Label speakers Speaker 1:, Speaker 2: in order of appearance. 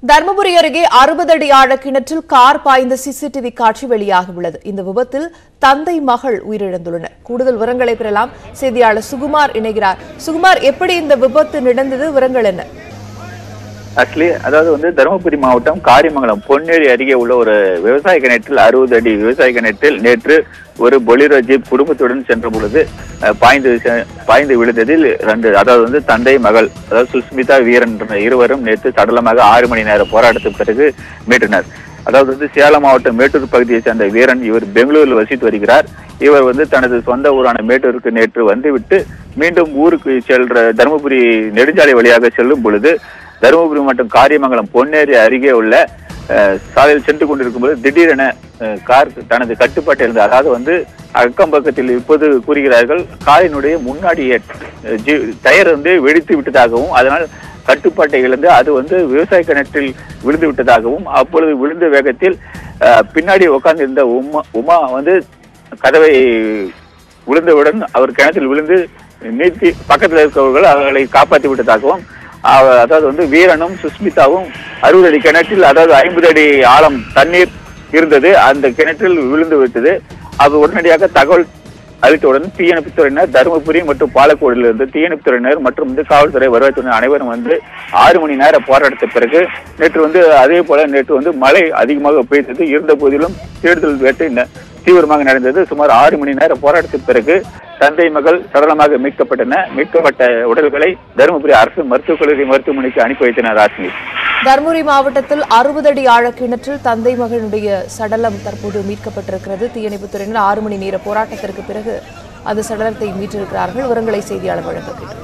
Speaker 1: தர்மபுரி அருகே 60 அடி ஆழ கிணற்றில் கார் பாய்ந்த சிசிடிவி காட்சி வெளியாகியுள்ளது. இந்த விபத்தில் தந்தை மகள் உயிரிழந்துள்ளனர். கூடுதல் விவரங்களை பெறலாம். செய்தியாளர் சுகுமார் இணைகிறார். சுகுமார், எப்படி இந்த விபத்து நடந்தது? விவரங்கள் என்ன?
Speaker 2: அதாவது தருமபுரி மாவட்டம் காரிமங்கலம் பொன்னேரி அருகே உள்ள ஒரு விவசாய கிணற்றில் 60 அடி விவசாய கிணற்றில் நேற்று ஒரு பொலிரோ ஜீப் குடும்பத்துடன் சென்ற பொழுது பாய்ந்து விழுந்ததில் அதாவது தந்தை மகள், அதாவது சுஸ்மிதா வீரன் இருவரும் நேற்று சடலமாக 6 மணி நேர போராட்டத்துக்கு பிறகு மீட்டனர். அதாவது சேலம் மாவட்டம் மேட்டூர் பகுதியை சேர்ந்த வீரன் இவர் பெங்களூரில் வசித்து வருகிறார். இவர் தனது சொந்த ஊரான மேட்டூருக்கு நேற்று வந்துவிட்டு மீண்டும் ஊருக்கு செல்ற தருமபுரி நெடுஞ்சாலை வழியாக செல்லும் பொழுது தருமபுரி மற்றும் காரியமங்கலம் பொன்னேரி அருகே உள்ள சாலையில் சென்று கொண்டிருக்கும்போது திடீரென கார் தனது கட்டுப்பாட்டில் இருந்தது. அதாவது அக்கம் பக்கத்தில் இப்போது கூறுகிறார்கள், காரினுடைய முன்னாடி டயர் வெடித்து விட்டதாகவும் அதனால் கட்டுப்பாட்டை இழந்து அது விவசாய கிணற்றில் விழுந்து விட்டதாகவும், அப்பொழுது விழுந்த வேகத்தில் பின்னாடி உட்கார்ந்திருந்த உமா கதவை விழுந்தவுடன் அவர் கிணற்றில் விழுந்து நீட்டி பக்கத்தில் இருக்கிறவர்கள் அவர்களை காப்பாற்றி விட்டதாகவும், அதாவது வீரனும் சுஸ்மிதாவும் 60 அடி கிணற்றில், அதாவது 50 அடி ஆழம் தண்ணீர் இருந்தது, அந்த கிணற்றில் விழுந்து விட்டது. அது உடனடியாக தகவல் அளித்தவுடன் தீயணைப்புத்துறையினர் தருமபுரி மற்றும் பாலக்கோடிலிருந்து தீயணைப்புத்துறையினர் மற்றும் காவல்துறை வருவாய்த்துறை அனைவரும் 6 மணி நேர போராட்டத்திற்கு பிறகு நேற்று அதே போல நேற்று மழை அதிகமாக பெய்தது. இருந்த போதிலும் தேடுதல் வேட்டை தீவிரமாக நடந்தது. சுமார் 6 மணி நேர போராட்டத்திற்கு பிறகு தந்தை மகள் சடலமாக மீட்கப்பட்ட உடல்களை தருமபுரி அரசு மருத்துவக் கல்லூரி மருத்துவமனைக்கு அனுப்பி வைத்தனர். ராசினி,
Speaker 1: தர்மபுரி மாவட்டத்தில் 60 அடி ஆழ கிணற்றில் தந்தை மகனுடைய சடலம் தற்போது மீட்கப்பட்டிருக்கிறது. தீயணைப்புத்துறையினர் 6 மணி நேர போராட்டத்திற்கு பிறகு அந்த சடலத்தை மீட்டிருக்கிறார்கள். விவரங்களை செய்தியாளர் வழங்குகிறார்.